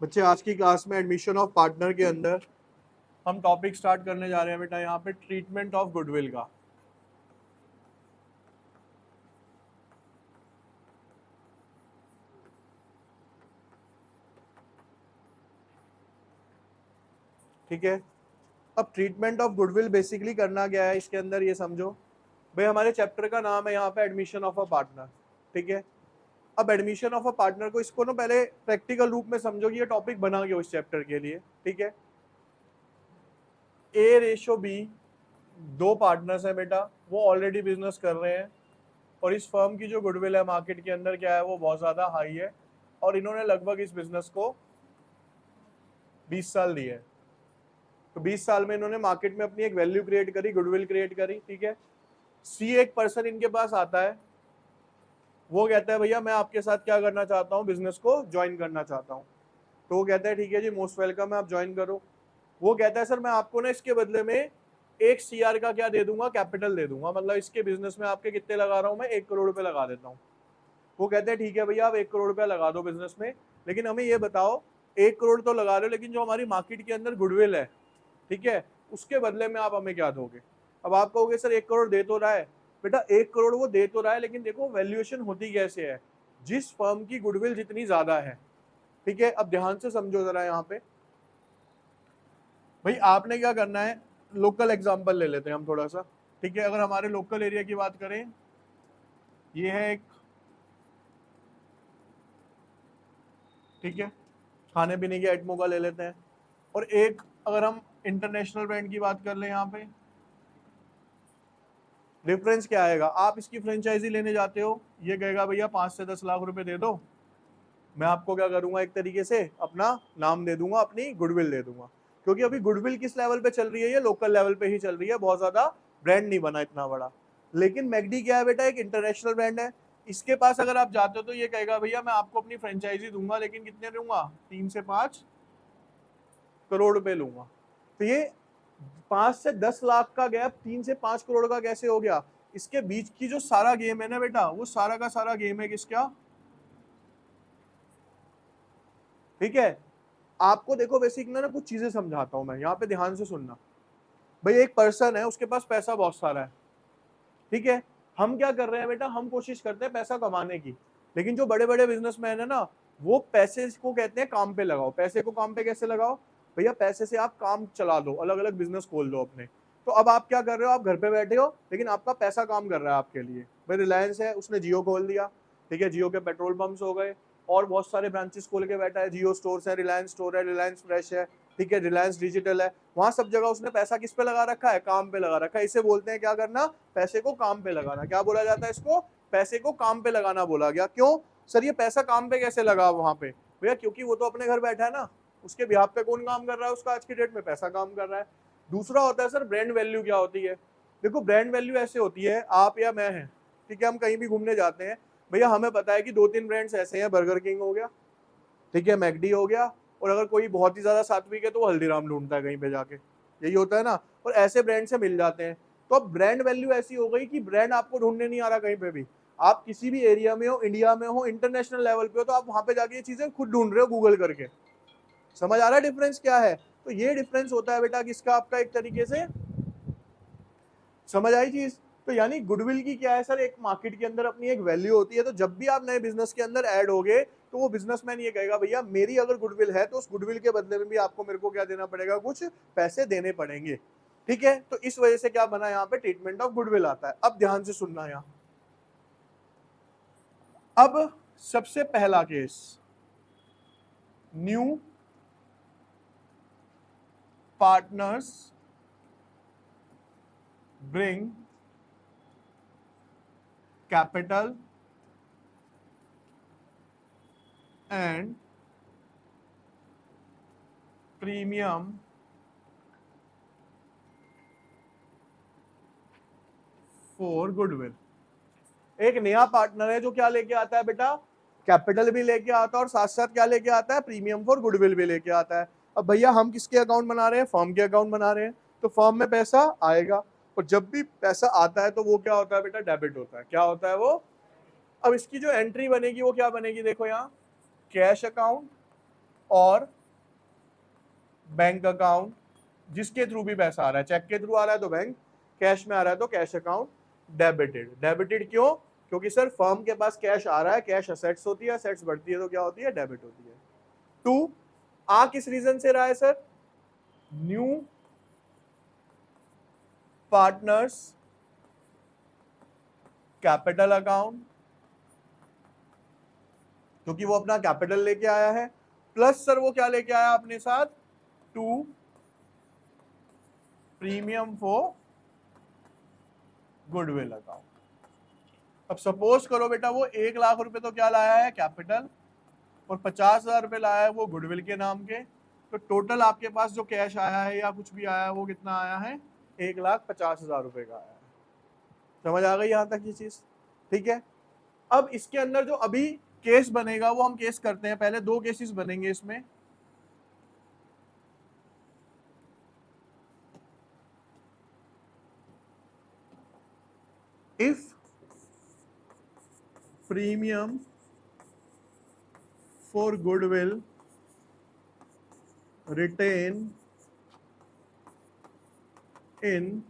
बच्चे आज की क्लास में एडमिशन ऑफ पार्टनर के अंदर हम टॉपिक स्टार्ट करने जा रहे हैं बेटा यहाँ पे ट्रीटमेंट ऑफ गुडविल का। ठीक है, अब ट्रीटमेंट ऑफ गुडविल बेसिकली करना क्या है इसके अंदर ये समझो भाई। हमारे चैप्टर का नाम है यहाँ पे एडमिशन ऑफ अ पार्टनर। ठीक है, अब एडमिशन ऑफ अ पार्टनर को इसको ना पहले प्रैक्टिकल रूप में समझो कि ये टॉपिक बना गया उस चैप्टर के लिए। ठीक है, A/B दो पार्टनर्स हैं बेटा, वो ऑलरेडी बिजनेस कर रहे हैं और इस फर्म की जो गुडविल है मार्केट के अंदर क्या है वो बहुत ज्यादा हाई है और इन्होंने लगभग इस बिजनेस को 20 साल दिए हैं। तो 20 साल में इन्होंने मार्केट में अपनी एक वैल्यू क्रिएट करी, गुडविल क्रिएट करी। ठीक है, सी एक पर्सन इनके पास आता है, वो कहता है भैया मैं आपके साथ क्या करना चाहता हूँ, बिजनेस को ज्वाइन करना चाहता हूँ। तो वो कहता है ठीक है जी, मोस्ट वेलकम है, आप ज्वाइन करो। वो कहता है सर मैं आपको ना इसके बदले में 1 CR का क्या दे दूंगा, कैपिटल दे दूंगा, मतलब इसके बिजनेस में आपके कितने लगा रहा हूँ मैं, 1 करोड़ रुपए लगा देता हूँ। वो कहते हैं ठीक है भैया आप 1 करोड़ रुपया लगा दो बिजनेस में, लेकिन हमें ये बताओ 1 करोड़ तो लगा रहे हो लेकिन जो हमारी मार्केट के अंदर गुडविल है, ठीक है, उसके बदले में आप हमें क्या दोगे। अब आप कहोगे सर 1 करोड़ दे तो रहा है। बेटा 1 करोड़ वो दे तो रहा है, लेकिन देखो वैल्यूएशन होती कैसे है, जिस फर्म की गुडविल जितनी ज्यादा है। ठीक है, अब ध्यान से समझो जरा यहाँ पे भाई, आपने क्या करना है, लोकल एग्जांपल ले लेते हैं हम थोड़ा सा। ठीक है, अगर हमारे लोकल एरिया की बात करें, ये है एक, ठीक है, खाने पीने की आइटमों का ले लेते हैं। और एक अगर हम इंटरनेशनल ब्रांड की बात कर लें, यहाँ पे डिफरेंस क्या आएगा, आप इसकी फ्रेंचाइजी लेने जाते हो, ये कहेगा भैया 5 से 10 लाख रुपए दे दो, मैं आपको क्या करूंगा, एक तरीके से अपना नाम दे दूंगा, अपनी गुडविल दे दूंगा। क्योंकि अभी गुडविल किस लेवल पे चल रही है, ये लोकल लेवल पे ही चल रही है, बहुत ज्यादा ब्रांड नहीं बना इतना बड़ा। लेकिन मैकडी क्या है बेटा, एक इंटरनेशनल ब्रांड है। इसके पास अगर आप जाते हो तो ये कहेगा भैया मैं आपको अपनी फ्रेंचाइजी दूंगा, लेकिन कितने दूंगा, 3 से 5 करोड़ रुपए लूंगा। तो ये 5 से 10 लाख का गैप 3 से 5 करोड़ का कैसे हो गया, इसके बीच की जो सारा गेम है ना बेटा, वो सारा का सारा गेम है किसका। ठीक है, आपको देखो बेसिक ना कुछ चीजें समझाता हूं मैं, यहाँ पे ध्यान से सुनना। भाई एक पर्सन है, उसके पास पैसा बहुत सारा है। ठीक है, हम क्या कर रहे हैं बेटा, हम कोशिश करते हैं पैसा कमाने की। लेकिन जो बड़े बड़े बिजनेसमैन है ना, वो पैसे को कहते हैं काम पे लगाओ। पैसे को काम पे कैसे लगाओ भैया, पैसे से आप काम चला दो, अलग अलग बिजनेस खोल दो अपने। तो अब आप क्या कर रहे हो, आप घर पे बैठे हो लेकिन आपका पैसा काम कर रहा है आपके लिए। भाई रिलायंस है, उसने जियो खोल दिया। ठीक है, जियो के पेट्रोल पंप्स हो गए और बहुत सारे ब्रांचेस खोल के बैठा है, जियो स्टोर्स है, रिलायंस स्टोर है, रिलायंस फ्रेश है, ठीक है, रिलायंस डिजिटल है। वहां सब जगह उसने पैसा किस पे लगा रखा है, काम पे लगा रखा है। इसे बोलते हैं क्या करना, पैसे को काम पे लगाना। क्या बोला जाता है इसको, पैसे को काम पे लगाना बोला गया। क्यों सर, ये पैसा काम पे कैसे लगा वहां पे, भैया क्योंकि वो तो अपने घर बैठा है ना, उसके बिहाफ पे कौन काम कर रहा है, उसका आज की डेट में पैसा काम कर रहा है। दूसरा होता है सर ब्रांड वैल्यू। क्या होती है, देखो ब्रांड वैल्यू ऐसे होती है, आप या मैं है, ठीक है, हम कहीं भी घूमने जाते हैं, भैया हमें पता है कि 2-3 ब्रांड्स ऐसे हैं, बर्गर किंग हो गया, ठीक है, मैकडी हो गया, और अगर कोई बहुत ही ज्यादा सात्विक है तो वो हल्दीराम ढूंढता है कहीं पे जाके, यही होता है ना। और ऐसे ब्रांड से मिल जाते हैं। तो अब ब्रांड वैल्यू ऐसी हो गई कि ब्रांड आपको ढूंढने नहीं आ रहा कहीं पे भी। आप किसी भी एरिया में हो, इंडिया में हो, इंटरनेशनल लेवल पे हो, तो आप वहां पे जाके ये चीजें खुद ढूंढ रहे हो गूगल करके। समझ आ रहा है डिफरेंस क्या है। तो ये डिफरेंस होता है बेटा किसका, आपका एक तरीके से, समझ आई चीज। तो यानी गुडविल की क्या है सर, एक मार्केट के अंदर अपनी एक वैल्यू होती है। तो जब भी आप नए बिजनेस के अंदर ऐड होगे तो वो बिजनेसमैन ये कहेगा भैया मेरी अगर गुडविल है तो उस गुडविल के बदले में भी आपको मेरे को क्या देना पड़ेगा, कुछ पैसे देने पड़ेंगे। ठीक है, तो इस वजह से क्या बना यहाँ पे, ट्रीटमेंट ऑफ गुडविल आता है। अब ध्यान से सुनना यहाँ। अब सबसे पहला case, new partners bring capital and premium for goodwill. एक नया पार्टनर है जो क्या लेके आता है बेटा, कैपिटल भी लेके आता है और साथ साथ क्या लेके आता है, प्रीमियम फॉर गुडविल भी लेके आता है। अब भैया हम किसके अकाउंट बना रहे हैं, फर्म के अकाउंट बना रहे हैं, तो फर्म में पैसा आएगा। और जब भी पैसा आता है तो वो क्या होता है बेटा, डेबिट होता है। क्या होता है वो, अब इसकी जो एंट्री बनेगी वो क्या बनेगी, देखो यहाँ कैश अकाउंट और बैंक अकाउंट जिसके थ्रू भी पैसा आ रहा है, चेक के थ्रू आ रहा है तो बैंक, कैश में आ रहा है तो कैश अकाउंट डेबिटेड। डेबिटेड क्यों? क्योंकि सर फर्म के पास कैश आ रहा है, कैश असेट्स होती है, असेट्स बढ़ती है तो क्या होती है? डेबिट होती है। 2 आ किस रीजन से रहा है sir? New partners capital account, क्योंकि वो अपना कैपिटल लेके आया है, प्लस सर वो क्या लेके आया अपने साथ? 2 प्रीमियम फॉर गुडविल अकाउंट। अब सपोज करो बेटा वो 1 लाख रुपए तो क्या लाया है? कैपिटल, और 50,000 रुपए लाया है वो गुडविल के नाम के, तो टोटल आपके पास जो कैश आया है या कुछ भी आया है वो कितना आया है? 1,50,000 रुपए का आया है। समझ आ गई यहां तक ये चीज? ठीक है। अब इसके अंदर जो अभी केस बनेगा वो हम केस करते हैं, पहले 2 केसेस बनेंगे इसमें। If premium for goodwill retained in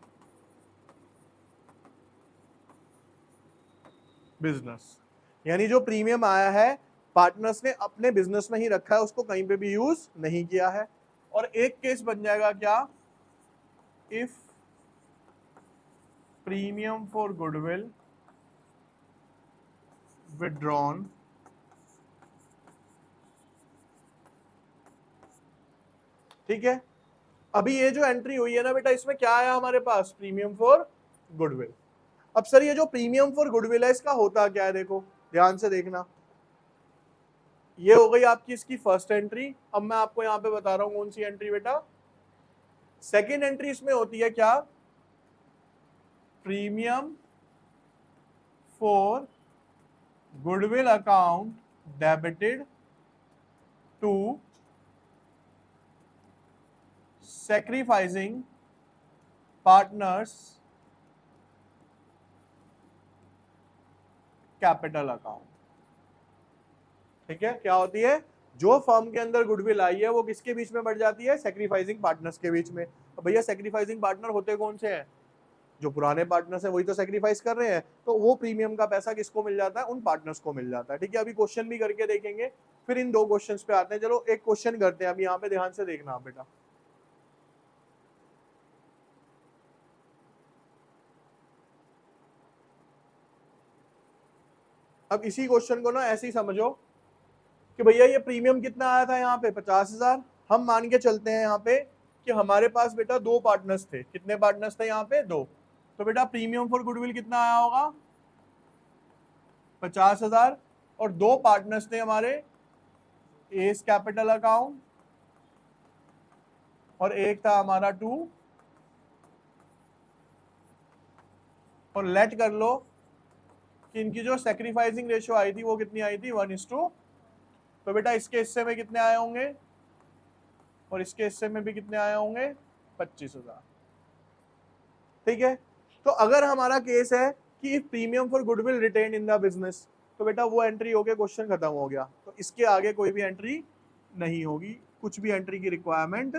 business, यानी जो प्रीमियम आया है पार्टनर्स ने अपने बिजनेस में ही रखा है, उसको कहीं पे भी यूज नहीं किया है। और एक केस बन जाएगा क्या? If premium for goodwill withdrawn ठीक है। अभी ये जो एंट्री हुई है ना बेटा, इसमें क्या आया हमारे पास? Premium for goodwill. अब सर ये जो प्रीमियम फॉर गुडविल है इसका होता क्या है? देखो ध्यान से देखना, ये हो गई आपकी इसकी फर्स्ट एंट्री। अब मैं आपको यहां पे बता रहा हूं कौन सी एंट्री बेटा। सेकेंड एंट्री इसमें होती है क्या? Premium for goodwill account debited to sacrificing partners capital account. ठीक है, क्या होती है? जो फर्म के अंदर गुडविल आई है वो किसके बीच में बढ़ जाती है? सैक्रिफाइसिंग पार्टनर्स के बीच में। तो भैया सैक्रिफाइसिंग पार्टनर होते कौन से हैं? जो पुराने पार्टनर्स हैं वही तो सैक्रिफाइस कर रहे हैं, तो वो प्रीमियम का पैसा किसको मिल जाता है? उन पार्टनर्स को मिल जाता है। ठीक है, अभी क्वेश्चन भी करके देखेंगे, फिर इन 2 क्वेश्चंस पे आते हैं। चलो एक क्वेश्चन करते हैं, अभी यहाँ पे ध्यान से देखना आप बेटा। अब इसी क्वेश्चन को ना ऐसे ही समझो कि भैया ये प्रीमियम कितना आया था यहाँ पे? 50,000। हम मान के चलते हैं यहाँ पे कि हमारे पास बेटा 2 पार्टनर्स थे। कितने पार्टनर्स थे यहाँ पे? 2। तो बेटा प्रीमियम फॉर गुडविल कितना आया होगा? 50,000। और 2 पार्टनर्स थे हमारे, एस कैपिटल अकाउंट और एक था हमारा 2। और लेट कर लो कि इनकी जो सैक्रिफाइसिंग रेशियो आई थी वो कितनी आई थी? 1:2। तो बेटा इसके हिस्से में कितने आए होंगे और इसके हिस्से में भी कितने आए होंगे? 25,000। ठीक है, तो अगर हमारा केस है कि premium for goodwill retained in the business, तो बेटा वो एंट्री हो गया, क्वेश्चन खत्म हो गया। तो इसके आगे कोई भी एंट्री नहीं होगी, कुछ भी एंट्री की रिक्वायरमेंट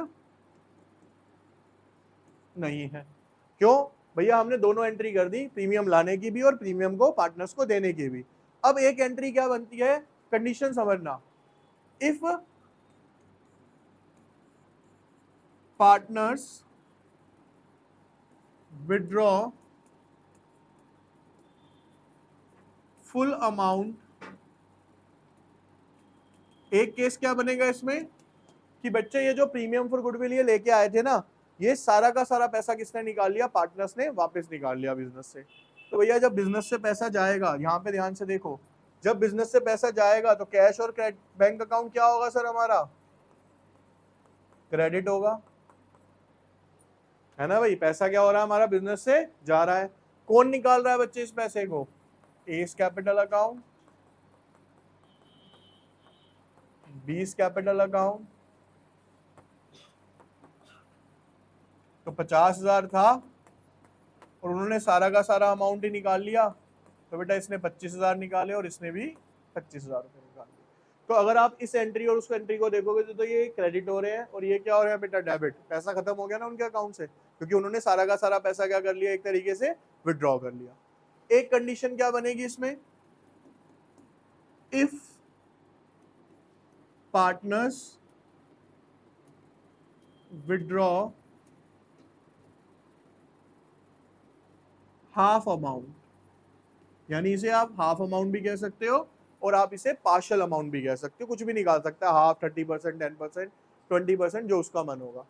नहीं है। क्यों भैया? हमने दोनों एंट्री कर दी, प्रीमियम लाने की भी और प्रीमियम को पार्टनर्स को देने की भी। अब एक एंट्री क्या बनती है? कंडीशन समझना। If partners withdraw full amount, एक केस क्या बनेगा इसमें कि बच्चे ये जो प्रीमियम फॉर गुडविल ये लेके आए थे ना, ये सारा का सारा पैसा किसने निकाल लिया? पार्टनर्स ने वापस निकाल लिया बिजनेस से। तो भैया जब बिजनेस से पैसा जाएगा, यहाँ पे ध्यान से देखो, जब बिजनेस से पैसा जाएगा तो कैश और बैंक अकाउंट क्या होगा सर? हमारा क्रेडिट होगा, है ना भाई? पैसा क्या हो रहा है हमारा? बिजनेस से जा रहा है। कौन निकाल रहा है बच्चे इस पैसे को? एस कैपिटल अकाउंट, बीस कैपिटल अकाउंट। तो 50,000 था और उन्होंने सारा का सारा अमाउंट ही निकाल लिया, तो बेटा इसने 25,000 निकाले और इसने भी 25,000 रुपए निकाल लिए। तो अगर आप इस एंट्री और उस एंट्री को देखोगे तो ये क्रेडिट हो रहे हैं और ये क्या हो रहा है बेटा, डेबिट। पैसा खत्म हो गया ना उनके अकाउंट से, क्योंकि उन्होंने सारा का सारा पैसा क्या कर लिया, एक तरीके से विड्रॉ कर लिया। एक कंडीशन क्या बनेगी इसमें, if partners withdraw half amount, यानी इसे आप हाफ अमाउंट भी कह सकते हो और आप इसे पार्शियल अमाउंट भी कह सकते हो, कुछ भी निकाल सकते हैं, हाफ, 30%, 10%, 20%, जो उसका मन होगा।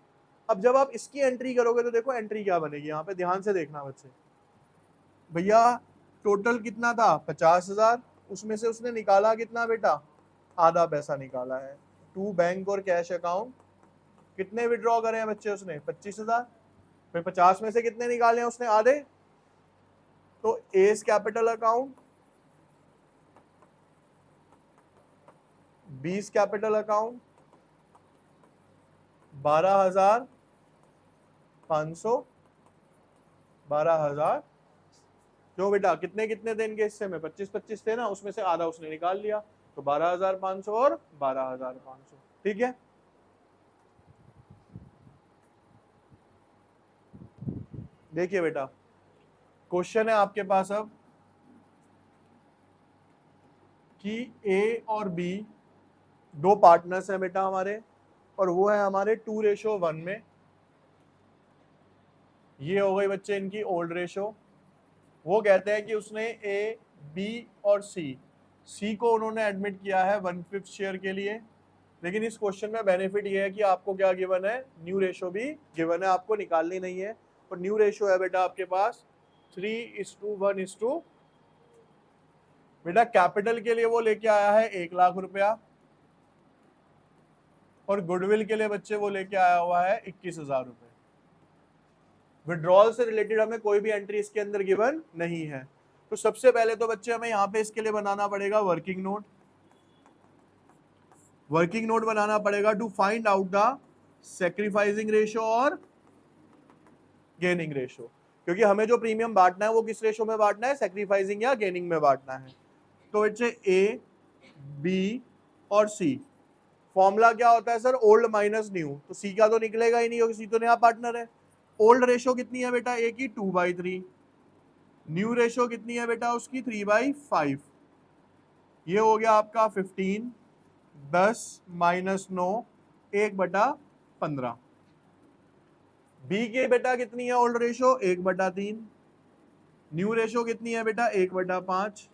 अब जब आप इसकी एंट्री करोगे तो देखो एंट्री क्या बनेगी, यहाँ पे ध्यान से देखना बच्चे। भैया टोटल कितना था, 50,000, उसमें से उसने निकाला कितना बेटा, आधा पैसा निकाला है। टू बैंक और कैश अकाउंट, कितने विड्रॉ करे हैं बच्चे उसने, 25,000। फिर 50 में से कितने निकाले हैं उसने, आधे। तो S capital account, 20 capital account, 12,500, 12,000, जो बेटा कितने कितने थे इनके हिस्से में, 25-25 थे ना, उसमें से आधा उसने निकाल लिया, तो 12,500 और 12,500, ठीक है। देखिए बेटा, क्वेश्चन है आपके पास अब कि ए और बी दो पार्टनर्स हैं बेटा हमारे, और वो है हमारे 2:1 में। ये हो गई बच्चे इनकी ओल्ड रेशो। वो कहते हैं कि उसने ए, बी और सी को उन्होंने एडमिट किया है 1/5 शेयर के लिए। लेकिन इस क्वेश्चन में बेनिफिट ये है कि आपको क्या गिवन है, न्यू रेशो भी गिवन है, आपको निकालनी नहीं है। और न्यू रेशो है बेटा आपके पास 3:1। बेटा कैपिटल के लिए वो लेके आया है 1,00,000 रुपया, और गुडविल के लिए बच्चे वो लेके आया हुआ है 21,000 रुपए। विड्रॉल से रिलेटेड हमें कोई भी एंट्री इसके अंदर गिवन नहीं है। तो सबसे पहले तो बच्चे हमें यहाँ पे इसके लिए बनाना पड़ेगा वर्किंग नोट। वर्किंग नोट बनाना पड़ेगा to find out the sacrificing ratio और गेनिंग रेशो, क्योंकि हमें जो प्रीमियम बांटना है वो किस रेशो में बांटना है, सैक्रिफाइसिंग या गेनिंग में बांटना है। तो बच्चे ए, बी और सी, फॉर्मूला क्या होता है सर, ओल्ड माइनस न्यू। तो सी का तो निकलेगा ही नहीं क्योंकि सी तो नया पार्टनर है। ओल्ड रेशो कितनी है बेटा ए की, 2/3। न्यू रेशो कितनी है बेटा उसकी, 3/5। ये हो गया आपका 15, 10 माइनस 9, 1/15। बी के बेटा कितनी है ओल्ड रेशो, 1/3। न्यू रेशो कितनी है बेटा, 1/5।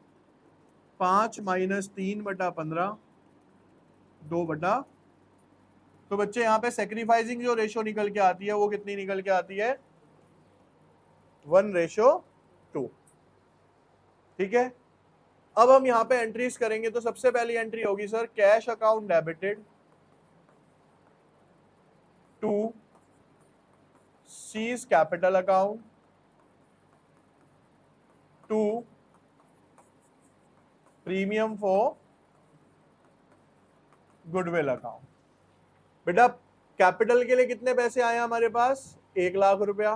5 माइनस 3/15, 2/। तो बच्चे यहाँ पे सेक्रीफाइसिंग जो रेशो निकल के आती है वो कितनी निकल के आती है, 1:2। ठीक है। अब हम यहाँ पे एंट्रीज करेंगे, तो सबसे पहली एंट्री होगी sir, cash account debited to C's capital account to premium for goodwill account. बेटा कैपिटल के लिए कितने पैसे आए हमारे पास, 1,00,000 रुपया।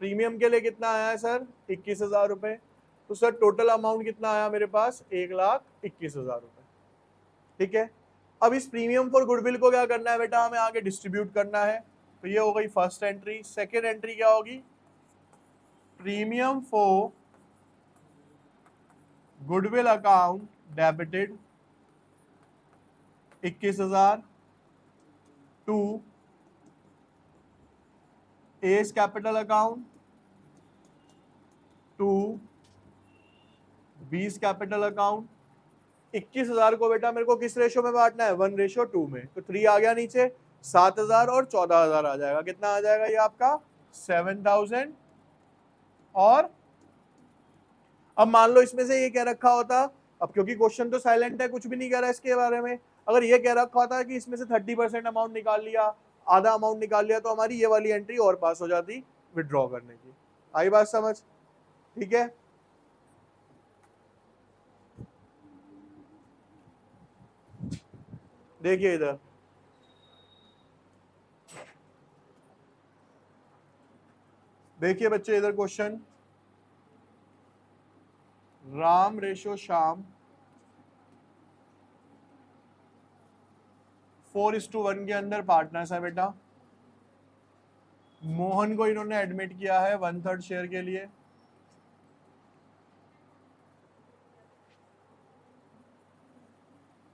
प्रीमियम के लिए कितना आया है सर, 21,000 रुपए। तो सर टोटल अमाउंट कितना आया मेरे पास, 1,21,000 रुपए। ठीक है। अब इस प्रीमियम फॉर गुडविल को क्या करना है बेटा, हमें आगे डिस्ट्रीब्यूट करना है। तो ये हो गई फर्स्ट एंट्री। सेकेंड एंट्री क्या होगी, premium for goodwill account debited 21,000 to A's capital account to B's capital account. 21,000 को बेटा मेरे को किस रेशो में बांटना है, 1:2 में। तो 3 आ गया नीचे, 7,000 और 14,000 आ जाएगा। कितना आ जाएगा ये आपका, 7,000। और अब मान लो इसमें से ये कह रखा होता, अब क्योंकि क्वेश्चन तो साइलेंट है, कुछ भी नहीं कह रहा इसके बारे में, अगर ये कह रखा होता कि इसमें से 30% अमाउंट निकाल लिया, आधा अमाउंट निकाल लिया, तो हमारी ये वाली एंट्री और पास हो जाती विड्रॉ करने की। आई बात समझ, ठीक है। देखिए इधर, देखिए बच्चे इधर क्वेश्चन, राम रेशो श्याम 4:1 के अंदर पार्टनर्स है बेटा। मोहन को इन्होंने एडमिट किया है 1/3 शेयर के लिए।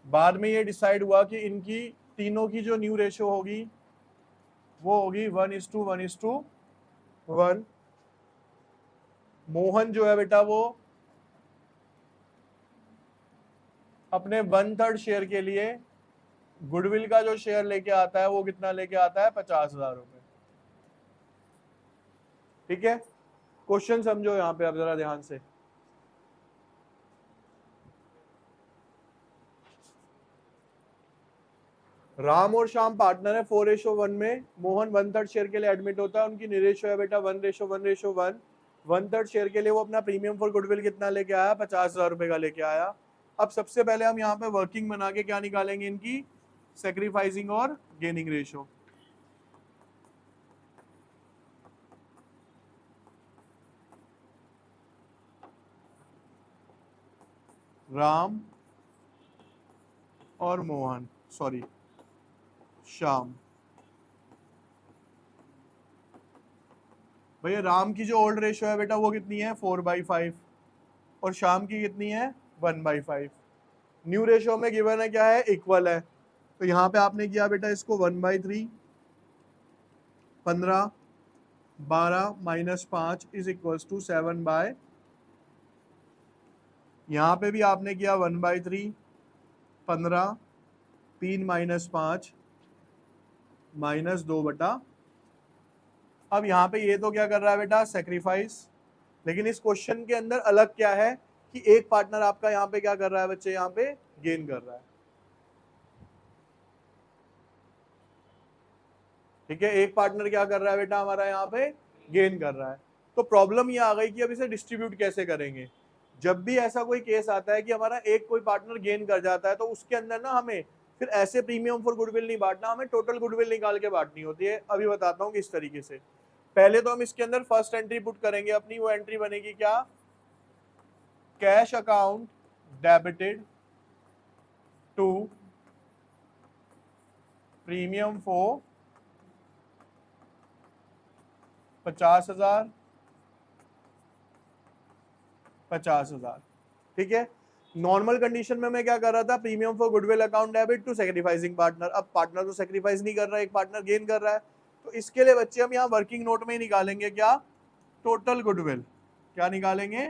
बाद में ये डिसाइड हुआ कि इनकी तीनों की जो न्यू रेशियो होगी वो होगी 1:1:1। मोहन जो है बेटा वो अपने 1/3 शेयर के लिए गुडविल का जो शेयर लेके आता है वो कितना लेके आता है, 50,000 रुपए। ठीक है, क्वेश्चन समझो यहां पे अब जरा ध्यान से। राम और श्याम पार्टनर है 4:1 में। मोहन 1/3 शेयर के लिए एडमिट होता है, उनकी निरेशो है बेटा 1:1:1। 1/3 शेयर के लिए वो अपना प्रीमियम फॉर गुडविल कितना लेके आया, 50,000 रुपए का लेके आया। अब सबसे पहले हम यहाँ पे वर्किंग बना के क्या निकालेंगे, इनकी सेक्रीफाइसिंग और गेनिंग रेशो। राम और मोहन, सॉरी श्याम। भैया राम की जो ओल्ड रेशियो है बेटा वो कितनी है, 4/5, और श्याम की कितनी है, 1/5। न्यू रेशियो में गिवन है क्या है, इक्वल है। तो यहाँ पे आपने किया बेटा इसको 1/3, 15, 12 माइनस 5 इज इक्वल्स टू 7/। यहाँ पे भी आपने किया 1/3, 15, 3 माइनस 5 माइनस 2/। अब यहाँ पे ये तो क्या कर रहा है बेटा, सेक्रीफाइस। लेकिन इस क्वेश्चन के अंदर अलग क्या है कि एक पार्टनर आपका यहाँ पे क्या कर रहा है बच्चे, यहाँ पे गेन कर रहा है। ठीक है, एक पार्टनर क्या कर रहा है बेटा हमारा यहाँ पे, गेन कर रहा है। तो प्रॉब्लम ये आ गई कि अब इसे डिस्ट्रीब्यूट कैसे करेंगे। जब भी ऐसा कोई केस आता है कि हमारा एक कोई पार्टनर गेन कर जाता है तो उसके अंदर ना हमें फिर ऐसे प्रीमियम फॉर गुडविल नहीं बांटना, हमें टोटल गुडविल निकाल के बांटनी होती है। अभी बताता हूँ किस तरीके से। पहले तो हम इसके अंदर फर्स्ट एंट्री पुट करेंगे अपनी, वो एंट्री बनेगी क्या, cash account debited to premium for 50,000, 50,000। ठीक है, नॉर्मल कंडीशन में मैं क्या कर रहा था, premium for goodwill account debit to sacrificing partner. अब पार्टनर तो सेक्रीफाइस नहीं कर रहा है, एक पार्टनर गेन कर रहा है। तो इसके लिए बच्चे हम यहाँ वर्किंग नोट में ही निकालेंगे क्या, टोटल गुडविल। क्या निकालेंगे,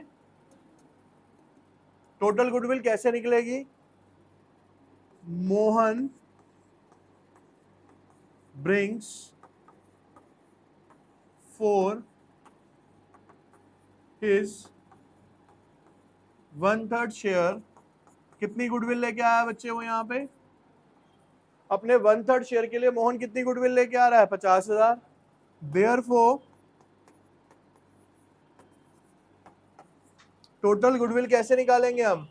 टोटल गुडविल कैसे निकलेगी, Mohan brings for his 1/3 share. कितनी गुडविल लेके आया बच्चे वो यहाँ पे, अपने 1/3 शेयर के लिए मोहन कितनी गुडविल लेके आ रहा है, 50,000। देयरफॉर टोटल गुडविल कैसे निकालेंगे हम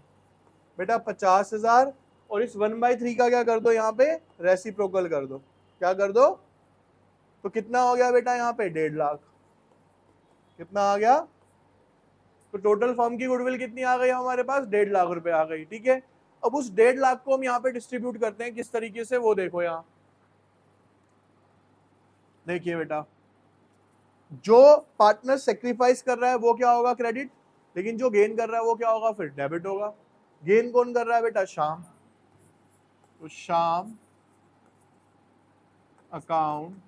बेटा, 50,000, और इस 1/3 का क्या कर दो यहाँ पे, रेसिप्रोकल कर दो। क्या कर दो, तो कितना हो गया बेटा यहाँ पे, 1.5 लाख। कितना आ गया, तो टोटल फर्म की गुडविल कितनी आ गई हमारे पास, 1.5 लाख रुपए आ गई। ठीक है, अब उस 1.5 लाख को हम यहाँ पे डिस्ट्रीब्यूट करते हैं किस तरीके से, वो देखो यहाँ। देखिए बेटा, जो पार्टनर सेक्रीफाइस कर रहा है वो क्या होगा, क्रेडिट। लेकिन जो गेन कर रहा है वो क्या होगा, फिर डेबिट होगा। गेन कौन कर रहा है बेटा, श्याम। तो श्याम अकाउंट,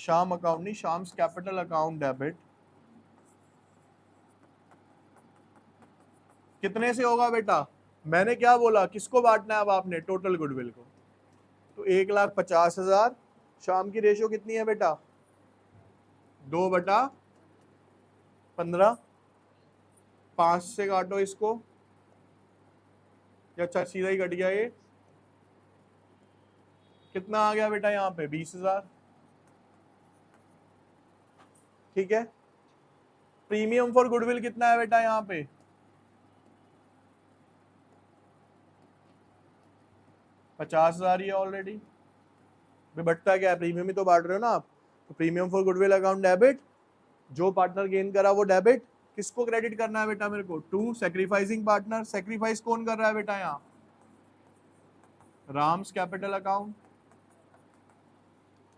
श्याम अकाउंट नहीं, श्याम्स कैपिटल अकाउंट डेबिट कितने से होगा बेटा, मैंने क्या बोला, किसको बांटना है अब आपने, टोटल गुडविल को। तो 1,50,000। शाम की रेशियो कितनी है बेटा, 2/15। 5 से काटो इसको, अच्छा सीधा ही कट गया ये। कितना आ गया बेटा यहाँ पे, 20,000। ठीक है, प्रीमियम फॉर गुडविल कितना है बेटा यहाँ पे, 50,000 ही है ऑलरेडी। बटता क्या है, प्रीमियम ही तो बांट रहे हो ना आप। तो premium for goodwill account debit, जो पार्टनर गेन करा वो डेबिट। किसको क्रेडिट करना है बेटा मेरे को, टू सेक्रीफाइसिंग पार्टनर। सेक्रीफाइस कौन कर रहा है बेटा यहाँ, राम्स कैपिटल अकाउंट,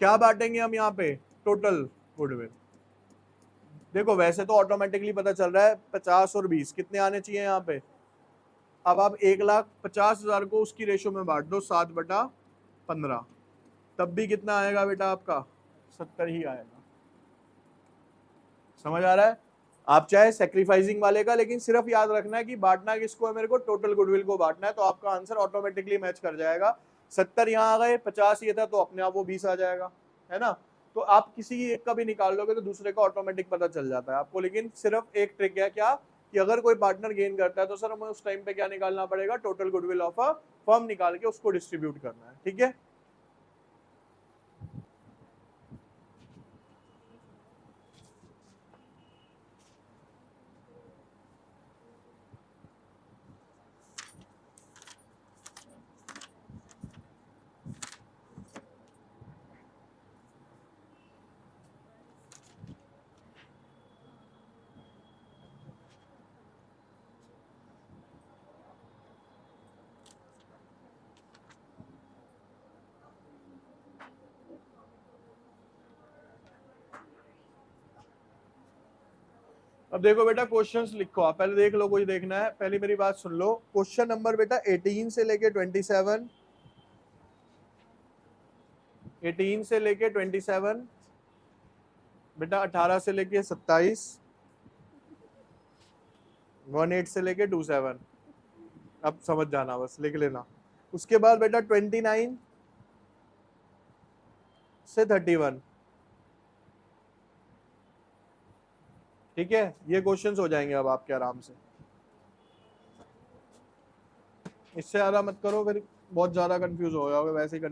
क्या बांटेंगे हम यहाँ पे, टोटल गुडविल। देखो वैसे तो ऑटोमेटिकली पता चल रहा है 50 और 20 कितने आने चाहिए यहाँ पे। अब आप 1,50,000 को उसकी रेशो में बांट दो 7/15, तब भी कितना आएगा बेटा आपका, 70 ही आएगा। समझ आ रहा है? आप चाहे सेक्रीफाइसिंग वाले का, लेकिन सिर्फ याद रखना है कि बांटना किसको है मेरे को, टोटल गुडविल को बांटना है, तो आपका आंसर ऑटोमेटिकली मैच कर जाएगा। 70 यहाँ आ गए, 50 ये था, तो अपने आप वो 20 आ जाएगा, है ना। तो आप किसी एक का भी निकाल लोगे तो दूसरे का ऑटोमेटिक पता चल जाता है आपको। लेकिन सिर्फ एक ट्रिक है क्या, कि अगर कोई पार्टनर गेन करता है तो सर हमें उस टाइम पे क्या निकालना पड़ेगा, total goodwill of a firm निकाल के उसको डिस्ट्रीब्यूट करना है, ठीक है। अब देखो बेटा क्वेश्चंस लिखो, आप पहले देख लो, कोई देखना है पहले मेरी बात सुन लो। क्वेश्चन नंबर बेटा 18 से लेके 27, 18 से लेके 27, बेटा 18 से लेके 27, 18 से लेके 27, अब समझ जाना, बस लिख लेना। उसके बाद बेटा 29 से 31, ठीक है। ये क्वेश्चंस हो जाएंगे अब आपके आराम से, इससे ज्यादा मत करो, फिर बहुत ज्यादा कंफ्यूज हो जाओगे, वैसे ही